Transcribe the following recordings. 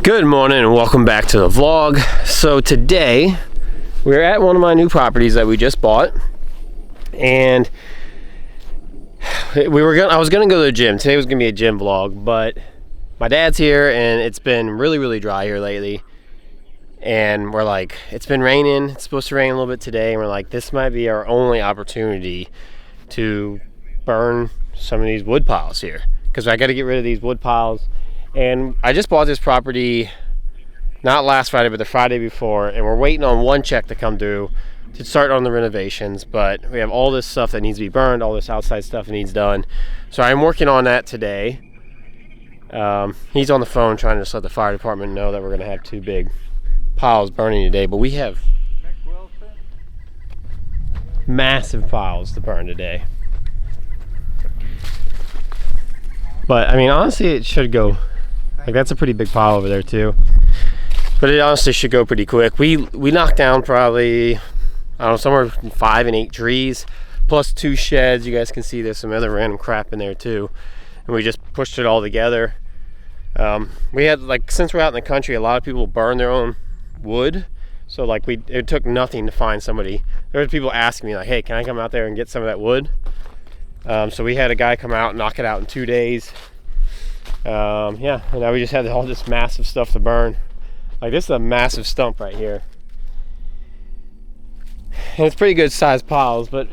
Good morning and welcome back to the vlog. So today we're at one of my new properties that we just bought, and I was gonna go to the gym. Today was gonna be a gym vlog, but my dad's here and it's been really dry here lately, and we're like, it's been raining, it's supposed to rain a little bit today, and we're like, this might be our only opportunity to burn some of these wood piles here, because I got to get rid of these wood piles. And I just bought this property not last Friday, but the Friday before, and we're waiting on one check to come through to start on the renovations. But we have all this stuff that needs to be burned, all this outside stuff that needs done. So I'm working on that today. He's on the phone trying to just let the fire department know that we're going to have two big piles burning today, but we have massive piles to burn today. But I mean, honestly, it should go. Like, that's a pretty big pile over there too. But it honestly should go pretty quick. We knocked down probably, I don't know, somewhere between 5 and 8 trees, plus 2 sheds. You guys can see there's some other random crap in there too. And we just pushed it all together. We had, like, since we're out in the country, a lot of people burn their own wood. So like, it took nothing to find somebody. There were people asking me like, hey, can I come out there and get some of that wood? So we had a guy come out and knock it out in 2 days. Yeah, and now we just had all this massive stuff to burn. Like, this is a massive stump right here, and it's pretty good sized piles, but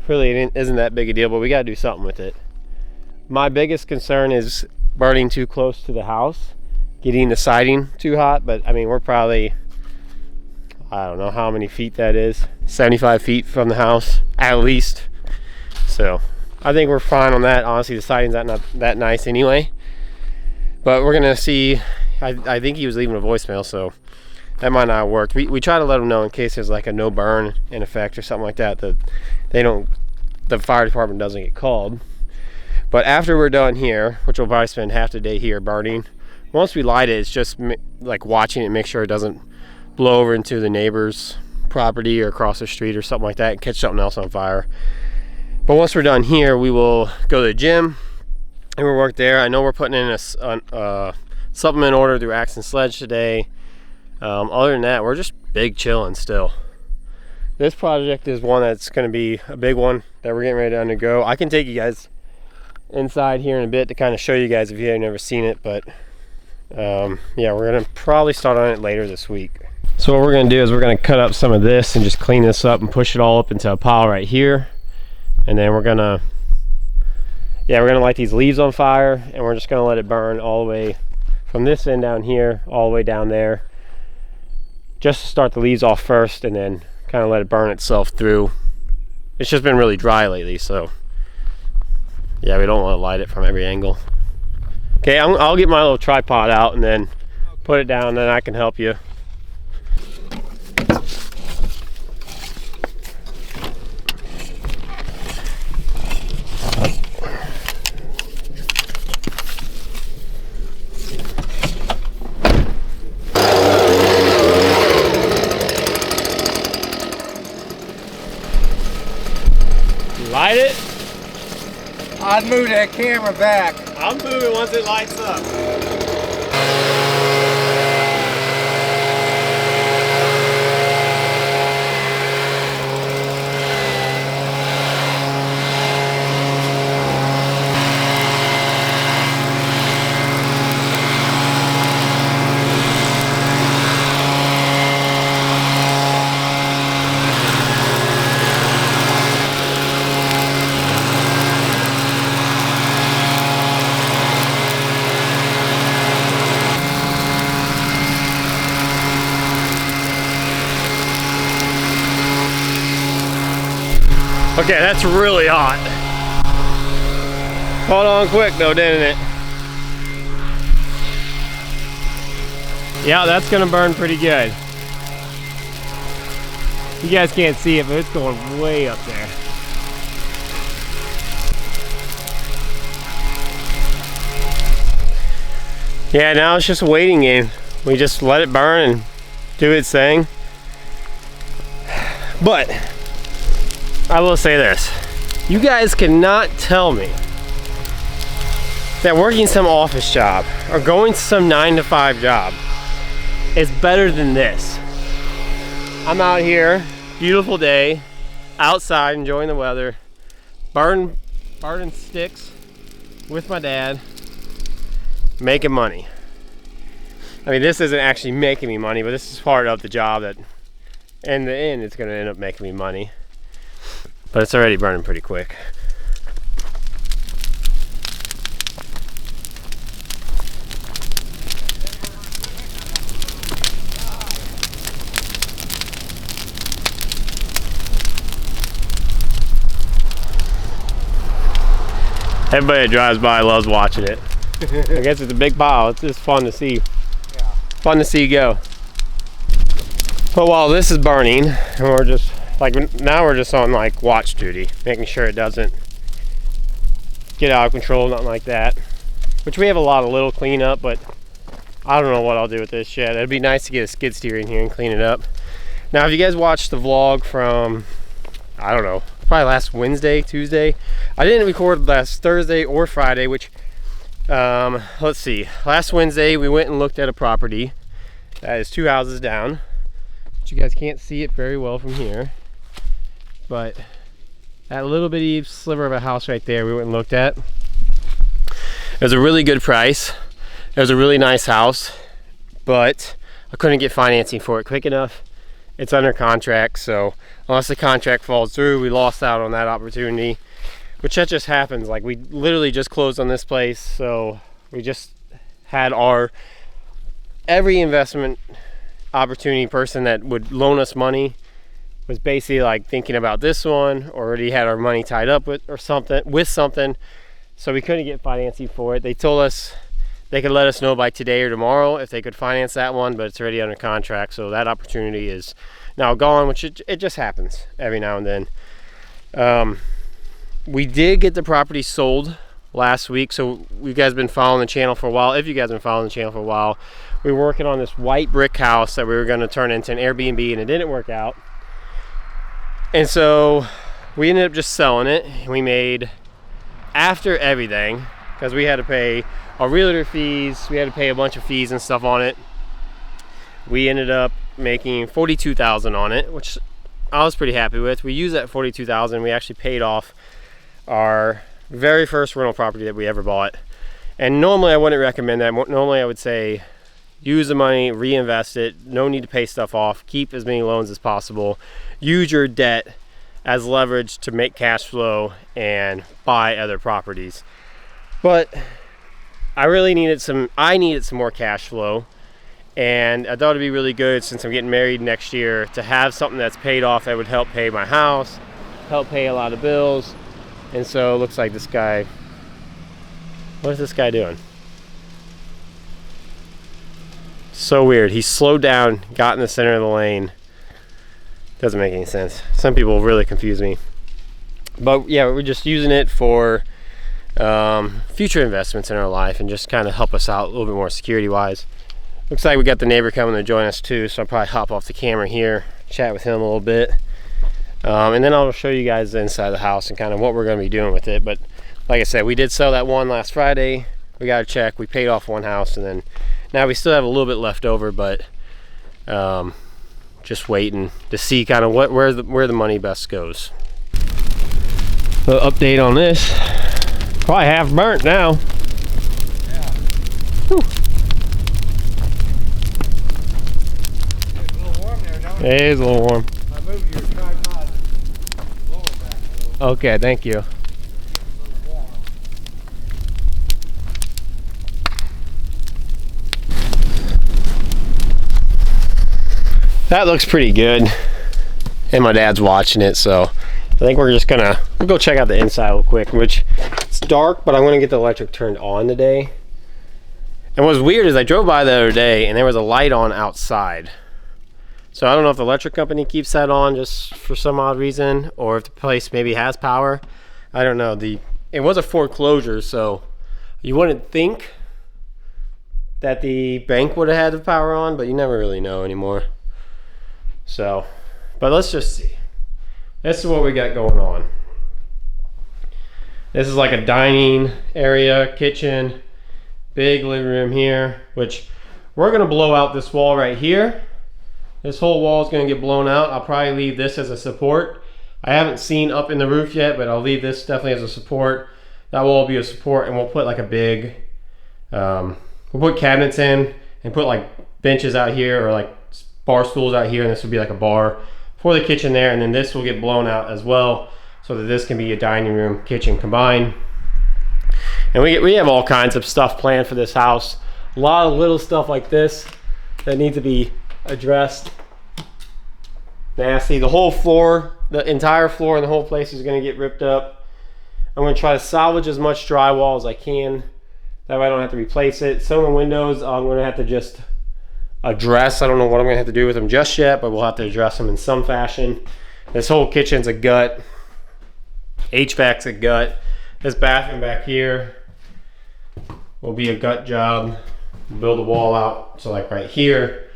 really it isn't that big a deal. But we got to do something with it. My biggest concern is burning too close to the house, getting the siding too hot. But I mean, we're probably, I don't know how many feet that is, 75 feet from the house at least. So I think we're fine on that. Honestly, the siding's not that nice anyway. But we're gonna see. I think he was leaving a voicemail, so that might not work. We try to let him know in case there's like a no burn in effect or something like that, that the fire department doesn't get called. But after we're done here, which we'll probably spend half the day here burning, once we light it, it's just like watching it, make sure it doesn't blow over into the neighbor's property or across the street or something like that and catch something else on fire. But once we're done here, we will go to the gym and we'll work there. I know we're putting in a supplement order through Axe and Sledge today. Other than that, we're just big chilling still. This project is one that's going to be a big one that we're getting ready to undergo. I can take you guys inside here in a bit to kind of show you guys if you have never seen it, but yeah, we're going to probably start on it later this week. So what we're going to do is we're going to cut up some of this and just clean this up and push it all up into a pile right here. And then we're going to light these leaves on fire, and we're just going to let it burn all the way from this end down here all the way down there, just to start the leaves off first and then kind of let it burn itself through. It's just been really dry lately, so yeah, we don't want to light it from every angle. Okay, I'll get my little tripod out and then put it down, and then I can help you. Light it? I'd move that camera back. I'll move it once it lights up. Okay, that's really hot. Hold on quick though, didn't it? Yeah, that's gonna burn pretty good. You guys can't see it, but it's going way up there. Yeah, now it's just a waiting game. We just let it burn and do its thing. But I will say this, you guys cannot tell me that working some office job or going to some 9-to-5 job is better than this. I'm out here, beautiful day, outside enjoying the weather, burning sticks with my dad, making money. I mean, this isn't actually making me money, but this is part of the job that in the end it's going to end up making me money. But it's already burning pretty quick. Everybody that drives by loves watching it. I guess it's a big pile. It's just fun to see. Yeah. Fun to see go. But while this is burning, and we're just like, now we're just on like watch duty, making sure it doesn't get out of control, nothing like that. Which we have a lot of little cleanup, but I don't know what I'll do with this shed. It'd be nice to get a skid steer in here and clean it up. Now, if you guys watched the vlog from, I don't know, probably last Wednesday, Tuesday. I didn't record last Thursday or Friday, which, let's see. Last Wednesday, we went and looked at a property that is 2 houses down. But you guys can't see it very well from here. But that little bitty sliver of a house right there, we went and looked at. It was a really good price. It was a really nice house, but I couldn't get financing for it quick enough. It's under contract, so unless the contract falls through, we lost out on that opportunity, which that just happens. Like, we literally just closed on this place, so we just had every investment opportunity person that would loan us money was basically like thinking about this one, or already had our money tied up with something, so we couldn't get financing for it. They told us they could let us know by today or tomorrow if they could finance that one, but it's already under contract, so that opportunity is now gone, which it just happens every now and then. We did get the property sold last week, so you guys have been following the channel for a while. If you guys have been following the channel for a while, we were working on this white brick house that we were going to turn into an Airbnb, and it didn't work out. And so we ended up just selling it. We made, after everything, because we had to pay our realtor fees, we had to pay a bunch of fees and stuff on it, we ended up making $42,000 on it, which I was pretty happy with. We used that $42,000. We actually paid off our very first rental property that we ever bought. And normally I wouldn't recommend that. Normally I would say use the money, reinvest it, no need to pay stuff off, keep as many loans as possible, use your debt as leverage to make cash flow and buy other properties. But I needed some more cash flow, and I thought it'd be really good, since I'm getting married next year, to have something that's paid off that would help pay my house, help pay a lot of bills. And so it looks like this guy, what is this guy doing? So weird. He slowed down, got in the center of the lane. Doesn't make any sense. Some people really confuse me. But yeah, we're just using it for future investments in our life, and just kind of help us out a little bit more security wise. Looks like we got the neighbor coming to join us too, so I'll probably hop off the camera here, chat with him a little bit, and then I'll show you guys the inside of the house and kind of what we're going to be doing with it. But like I said, we did sell that one last Friday. We got a check. We paid off one house, and then now we still have a little bit left over, but just waiting to see kind of where the money best goes. The update on this, probably half burnt now. Yeah. Whew. It's a little warm there, don't it? It is a little warm. I moved your tripod lower back a little. Okay, thank you. A little warm. That looks pretty good. And my dad's watching it, so I think we'll go check out the inside real quick, which it's dark, but I'm gonna get the electric turned on today. And what's weird is I drove by the other day and there was a light on outside. So I don't know if the electric company keeps that on just for some odd reason, or if the place maybe has power. I don't know. It was a foreclosure, so you wouldn't think that the bank would have had the power on, but you never really know anymore. So, but let's just see. This is what we got going on. This is like a dining area, kitchen, big living room here, which We're gonna blow out this wall right here. This whole wall is gonna get blown out. I'll probably leave this as a support. I haven't seen up in the roof yet, but I'll leave this definitely as a support. That wall will be a support, and we'll put like a big, we'll put cabinets in and put like benches out here or like bar stools out here, and this will be like a bar for the kitchen there, and then this will get blown out as well so that this can be a dining room, kitchen combined. And we have all kinds of stuff planned for this house. A lot of little stuff like this that need to be addressed. Nasty. The whole floor, the entire floor and the whole place is going to get ripped up. I'm going to try to salvage as much drywall as I can. That way I don't have to replace it. Some of the windows I'm going to have to just address. I don't know what I'm going to have to do with them just yet, but we'll have to address them in some fashion. This whole kitchen's a gut. HVAC's a gut. This bathroom back here will be a gut job. Build a wall out, so like right here,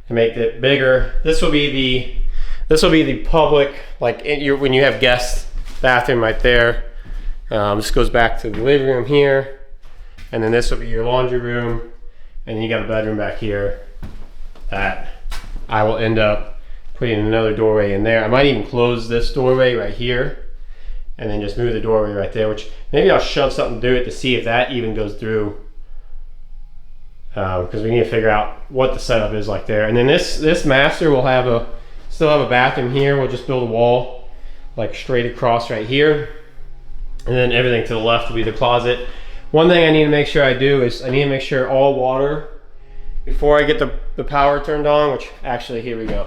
to make it bigger. This will be the public, like when you have guest bathroom right there. This goes back to the living room here, and then this will be your laundry room, and then you got a bedroom back here that I will end up putting another doorway in there. I might even close this doorway right here and then just move the doorway right there, which maybe I'll shove something through it to see if that even goes through, because we need to figure out what the setup is like there. And then this master will still have a bathroom here. We'll just build a wall like straight across right here, and then everything to the left will be the closet. One thing I need to make sure I do is I need to make sure all water, before I get the power turned on, which actually, here we go.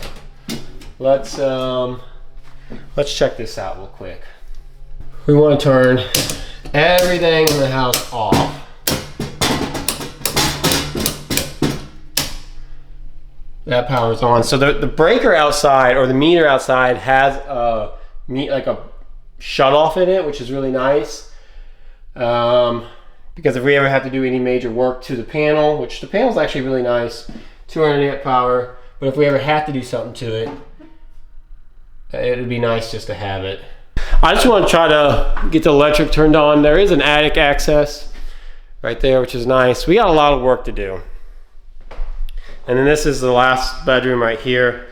Let's check this out real quick. We want to turn everything in the house off. That power's on. So the breaker outside, or the meter outside, has like a shut off in it, which is really nice. Because if we ever have to do any major work to the panel, which the panel's actually really nice, 200 amp power, but if we ever have to do something to it, it'd be nice just to have it. I just want to try to get the electric turned on. There is an attic access right there, which is nice. We got a lot of work to do. And then this is the last bedroom right here,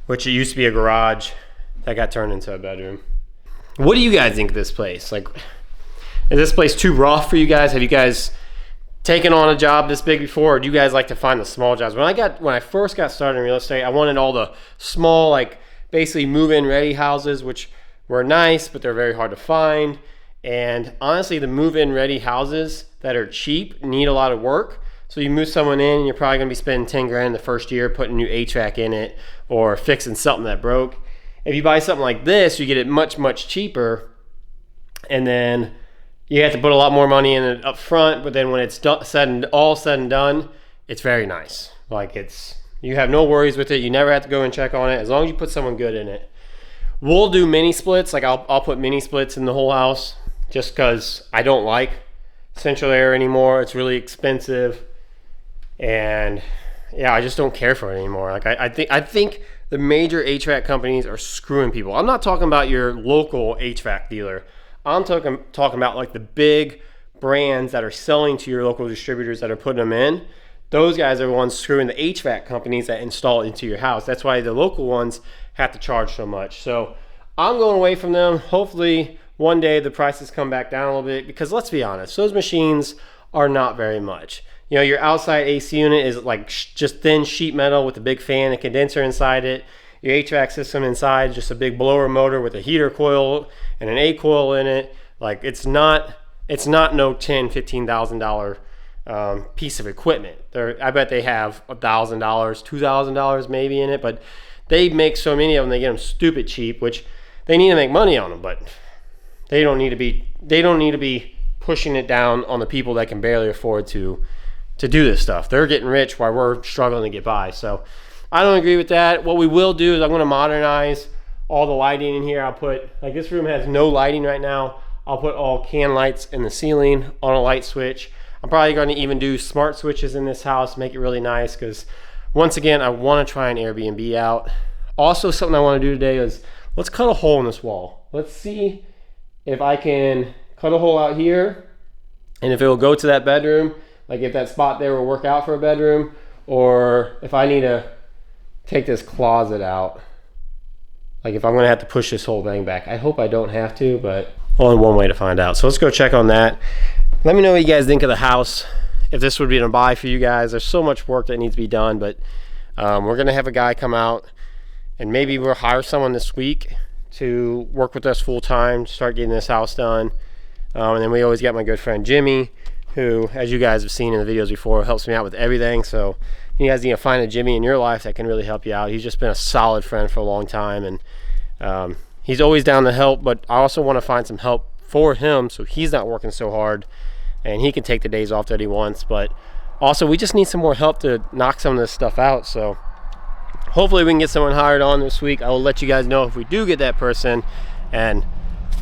which it used to be a garage that got turned into a bedroom. What do you guys think of this place? Like, is this place too rough for you guys? Have you guys taken on a job this big before, or do you guys like to find the small jobs? When I first got started in real estate, I wanted all the small, like basically move-in ready houses, which were nice, but they're very hard to find. And honestly, the move-in ready houses that are cheap need a lot of work. So you move someone in, and you're probably gonna be spending 10 grand the first year putting new HVAC in it or fixing something that broke. If you buy something like this, you get it much, much cheaper, and then you have to put a lot more money in it up front, but then when it's all said and done, it's very nice. Like, you have no worries with it. You never have to go and check on it as long as you put someone good in it. We'll do mini splits. Like, I'll put mini splits in the whole house just because I don't like central air anymore. It's really expensive, and yeah, I just don't care for it anymore. Like, I think the major HVAC companies are screwing people. I'm not talking about your local HVAC dealer. I'm talking about like the big brands that are selling to your local distributors that are putting them in. Those guys are the ones screwing the HVAC companies that install it into your house. That's why the local ones have to charge so much. So I'm going away from them. Hopefully one day the prices come back down a little bit, because let's be honest, those machines are not very much. You know, your outside AC unit is like just thin sheet metal with a big fan and condenser inside it. Your HVAC system inside is just a big blower motor with a heater coil and an A coil in it. Like, it's not no $10,000-$15,000 piece of equipment. I bet they have $1,000, $2,000 maybe in it, but they make so many of them, they get them stupid cheap, which they need to make money on them, but they don't need to be pushing it down on the people that can barely afford to do this stuff. They're getting rich while we're struggling to get by. So I don't agree with that. What we will do is I'm going to modernize all the lighting in here. I'll put, like, this room has no lighting right now. I'll put all can lights in the ceiling on a light switch. I'm probably going to even do smart switches in this house, make it really nice, because once again, I want to try an Airbnb out. Also, something I want to do today is let's cut a hole in this wall. Let's see if I can cut a hole out here, and if it will go to that bedroom. like if that spot there will work out for a bedroom, or if I need to take this closet out. Like if I'm gonna have to push this whole thing back. I hope I don't have to, but only one way to find out. So let's go check on that. Let me know what you guys think of the house. If this would be a buy for you guys. There's so much work that needs to be done, but we're gonna have a guy come out, and maybe we'll hire someone this week to work with us full time, start getting this house done. And then we always got my good friend Jimmy, who, as you guys have seen in the videos before, helps me out with everything. So you guys need to find a Jimmy in your life that can really help you out. He's just been a solid friend for a long time, and he's always down to help, but I also want to find some help for him so he's not working so hard and he can take the days off that he wants. But also we just need some more help to knock some of this stuff out. So hopefully we can get someone hired on this week. I will let you guys know if we do get that person. And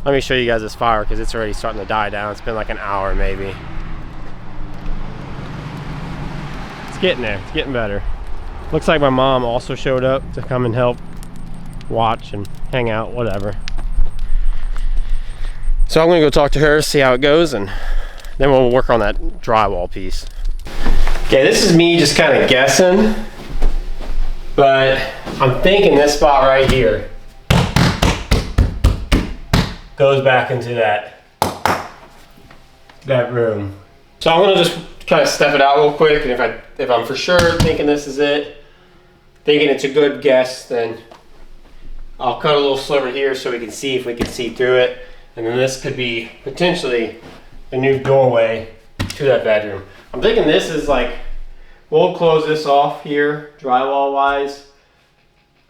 let me show you guys this fire, because it's already starting to die down. It's been like an hour maybe. It's getting there. It's getting better. Looks like my mom also showed up to come and help watch and hang out, whatever. So I'm gonna go talk to her, see how it goes, and then we'll work on that drywall piece. Okay, this is me just kind of guessing, but I'm thinking this spot right here goes back into that room. So I'm gonna just kind of step it out real quick, and if I'm for sure thinking this is it, thinking it's a good guess, then I'll cut a little sliver here so we can see if we can see through it. And then this could be potentially a new doorway to that bedroom. I'm thinking this is like, we'll close this off here, drywall wise.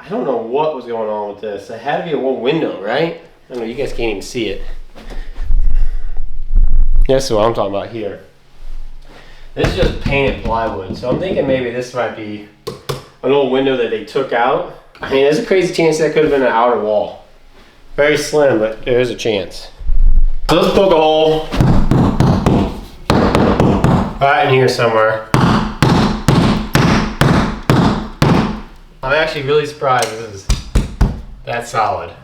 I don't know what was going on with this. It had to be a one window, right? I don't know, you guys can't even see it. That's what I'm talking about here. This is just painted plywood. So I'm thinking maybe this might be an old window that they took out. I mean, there's a crazy chance that could have been an outer wall. Very slim, but there is a chance. So let's poke a hole right in here somewhere. I'm actually really surprised this is that solid.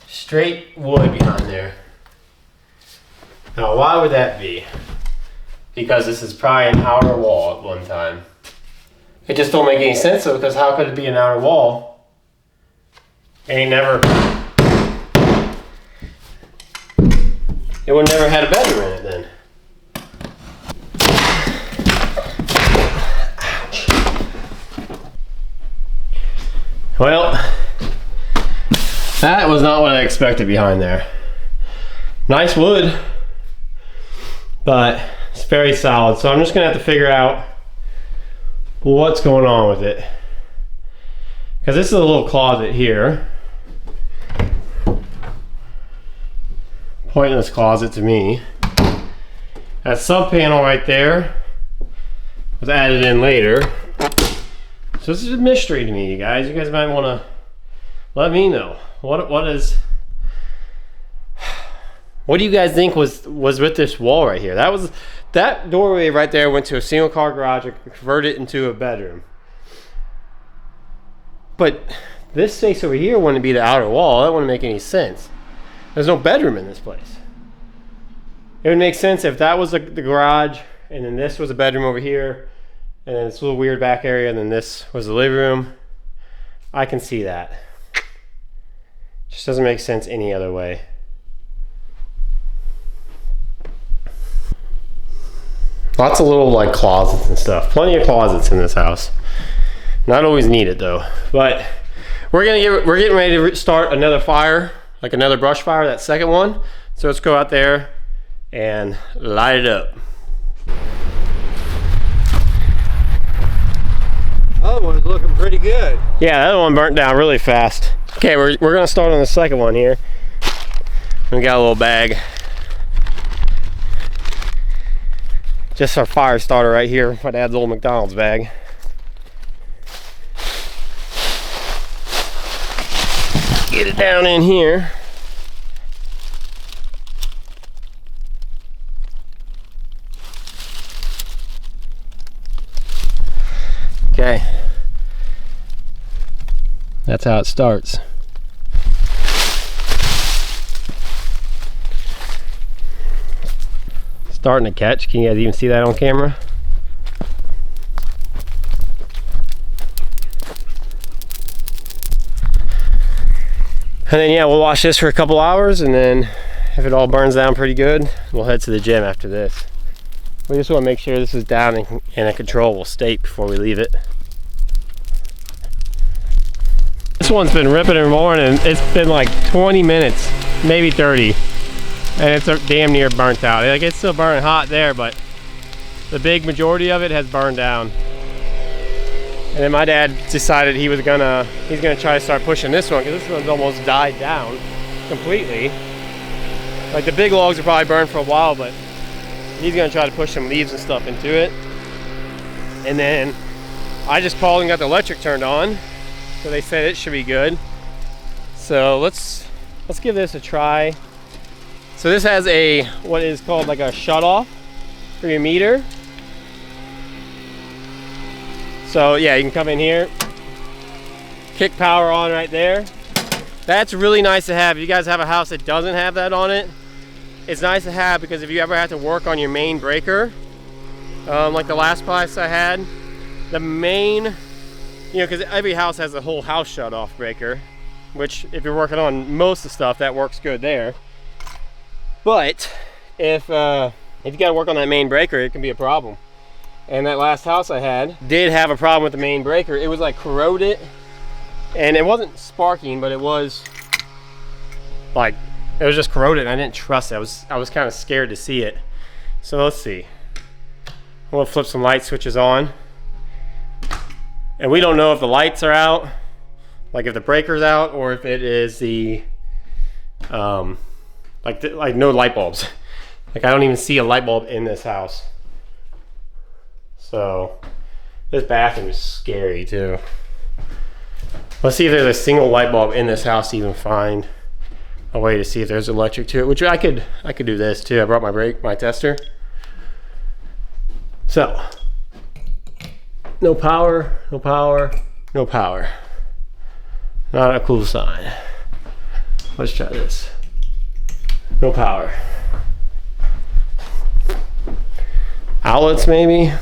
Straight wood behind there. Now, why would that be? Because this is probably an outer wall at one time. It just don't make any sense though, because how could it be an outer wall? It would never had a bedroom in it then. Well, that was not what I expected behind there. Nice wood, but it's very solid. So I'm just gonna have to figure out what's going on with it. Because this is a little closet here. Pointless closet to me. That sub panel right there was added in later. So this is a mystery to me, you guys. You guys might want to let me know. What do you guys think was with this wall right here? That doorway right there went to a single car garage and converted it into a bedroom. But this space over here wouldn't be the outer wall. That wouldn't make any sense. There's no bedroom in this place. It would make sense if that was the garage, and then this was a bedroom over here, and then this little weird back area, and then this was the living room. I can see that. Just doesn't make sense any other way. Lots of little like closets and stuff. Plenty of closets in this house. Not always needed though. But we're getting ready to start another fire, like another brush fire, that second one. So let's go out there and light it up. Other one's looking pretty good. Yeah, that other one burnt down really fast. Okay, we're gonna start on the second one here. We got a little bag. Just our fire starter right here. My dad's old McDonald's bag. Get it down in here. Okay. That's how it starts. starting to catch. Can you guys even see that on camera? And then yeah, we'll watch this for a couple hours, and then if it all burns down pretty good, we'll head to the gym after this. We just want to make sure this is down in a controllable state before we leave it. This one's been ripping and roaring, and it's been like 20 minutes, maybe 30, and it's damn near burnt out. Like, it's still burning hot there, but the big majority of it has burned down. And then my dad decided he's gonna try to start pushing this one, because this one's almost died down completely. Like, the big logs are probably burned for a while, but he's gonna try to push some leaves and stuff into it. And then I just called and got the electric turned on, so they said it should be good. So let's give this a try. So this has a what is called like a shut off for your meter. So yeah, you can come in here, kick power on right there. That's really nice to have. If you guys have a house that doesn't have that on it, it's nice to have, because if you ever have to work on your main breaker, like the last place I had, the main, you know, because every house has a whole house shut off breaker, which if you're working on most of the stuff, that works good there. But if you got to work on that main breaker, it can be a problem. And that last house I had did have a problem with the main breaker. It was like corroded, and it wasn't sparking, but it was like, it was just corroded, and I didn't trust it. I was kind of scared to see it. So let's see. We'll flip some light switches on. And we don't know if the lights are out, like if the breaker's out, or if it is the like no light bulbs. Like, I don't even see a light bulb in this house. So this bathroom is scary too. Let's see if there's a single light bulb in this house to even find a way to see if there's electric to it, which I could do this too. I brought my tester. So no power, no power, no power. Not a cool sign. Let's try this. No power. Outlets maybe.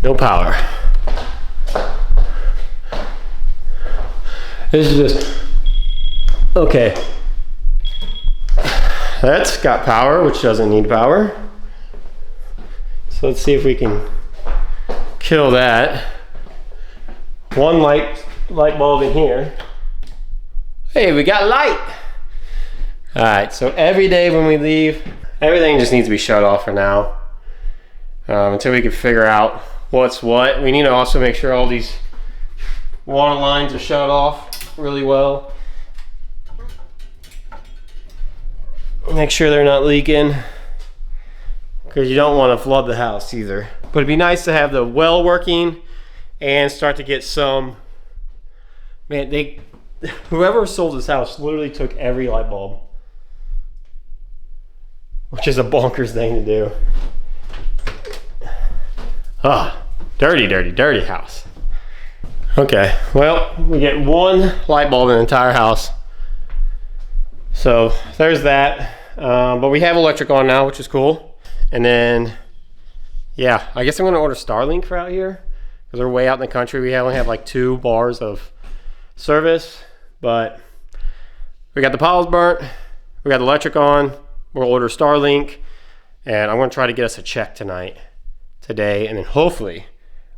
No power. This is just, okay. That's got power, which doesn't need power. So let's see if we can kill that. One light bulb in here. Hey, we got light. All right, so every day when we leave, everything just needs to be shut off for now. Until we can figure out what's what. We need to also make sure all these water lines are shut off really well. Make sure they're not leaking, because you don't want to flood the house either. But it'd be nice to have the well working and start to get some, man, whoever sold this house literally took every light bulb, which is a bonkers thing to do. Ah, dirty, dirty, dirty house. Okay, well, we get one light bulb in the entire house. So there's that. But we have electric on now, which is cool. And then, yeah, I guess I'm gonna order Starlink for out here, because we're way out in the country. We only have like 2 bars of service, but we got the piles burnt, we got the electric on. We'll order Starlink, and I'm gonna try to get us a check today, and then hopefully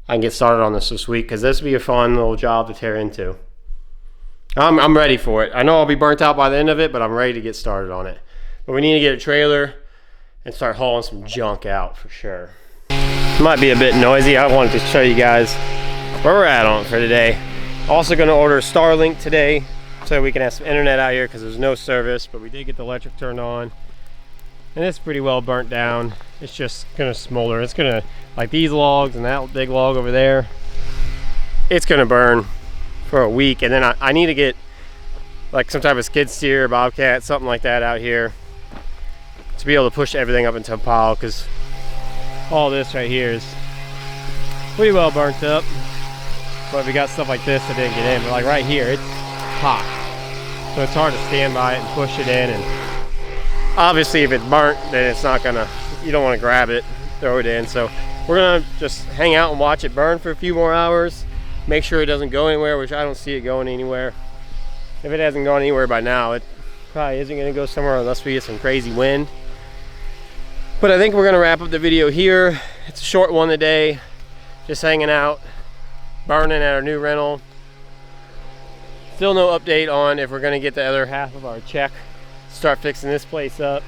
I can get started on this week, because this will be a fun little job to tear into. I'm ready for it. I know I'll be burnt out by the end of it, but I'm ready to get started on it. But we need to get a trailer and start hauling some junk out for sure. It might be a bit noisy. I wanted to show you guys where we're at on it for today. Also gonna order Starlink today so we can have some internet out here, because there's no service, but we did get the electric turned on. And it's pretty well burnt down. It's just gonna smolder. It's gonna, like these logs and that big log over there, it's gonna burn for a week. And then I need to get like some type of skid steer, bobcat, something like that out here to be able to push everything up into a pile, because all this right here is pretty well burnt up. But we got stuff like this that didn't get in, but like right here, it's hot. so it's hard to stand by it and push it in. And obviously if it's burnt, then it's not gonna, you don't want to grab it, throw it in. So we're gonna just hang out and watch it burn for a few more hours, make sure it doesn't go anywhere, which I don't see it going anywhere. If it hasn't gone anywhere by now, it probably isn't gonna go somewhere unless we get some crazy wind. But I think we're gonna wrap up the video here. It's a short one today, just hanging out, burning at our new rental. Still no update on if we're gonna get the other half of our check, start fixing this place up.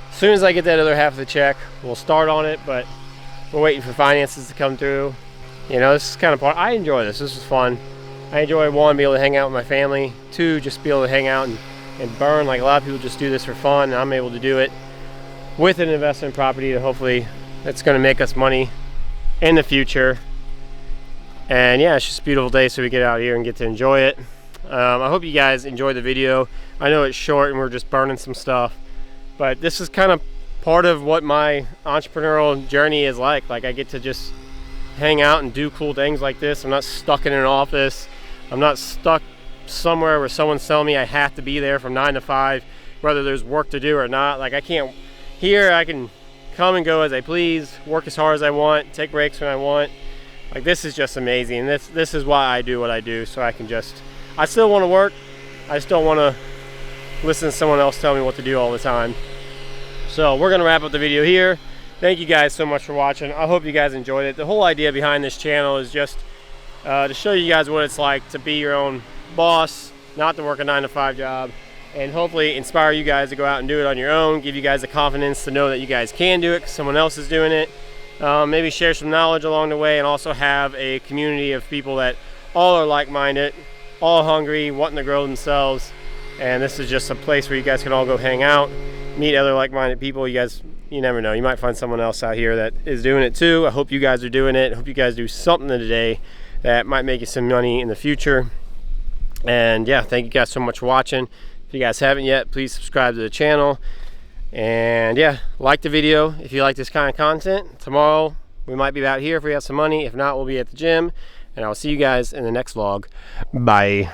As soon as I get that other half of the check, we'll start on it, but we're waiting for finances to come through. You know, this is kind of part, I enjoy this. This is fun. I enjoy, one, being able to hang out with my family. Two, just be able to hang out and burn. Like a lot of people just do this for fun, and I'm able to do it with an investment property that hopefully that's gonna make us money in the future. And yeah, it's just a beautiful day, so we get out here and get to enjoy it. I hope you guys enjoyed the video. I know it's short and we're just burning some stuff, but this is kind of part of what my entrepreneurial journey is like. Like, I get to just hang out and do cool things like this. I'm not stuck in an office. I'm not stuck somewhere where someone's telling me I have to be there from 9 to 5, whether there's work to do or not. Like, I can't, here I can come and go as I please, work as hard as I want, take breaks when I want. Like, this is just amazing. This is why I do what I do, so I can just, I still want to work. I just don't want to listen to someone else tell me what to do all the time. So we're going to wrap up the video here. Thank you guys so much for watching. I hope you guys enjoyed it. The whole idea behind this channel is just to show you guys what it's like to be your own boss, not to work a 9 to 5 job, and hopefully inspire you guys to go out and do it on your own, give you guys the confidence to know that you guys can do it because someone else is doing it. Maybe share some knowledge along the way, and also have a community of people that all are like-minded, all hungry, wanting to grow themselves. And this is just a place where you guys can all go hang out, meet other like-minded people. You guys, you never know, you might find someone else out here that is doing it too. I hope you guys are doing it. I hope you guys do something today that might make you some money in the future. And yeah, thank you guys so much for watching. If you guys haven't yet, please subscribe to the channel. And yeah, like the video if you like this kind of content. Tomorrow we might be out here if we have some money. If not, we'll be at the gym. And I'll see you guys in the next vlog. Bye.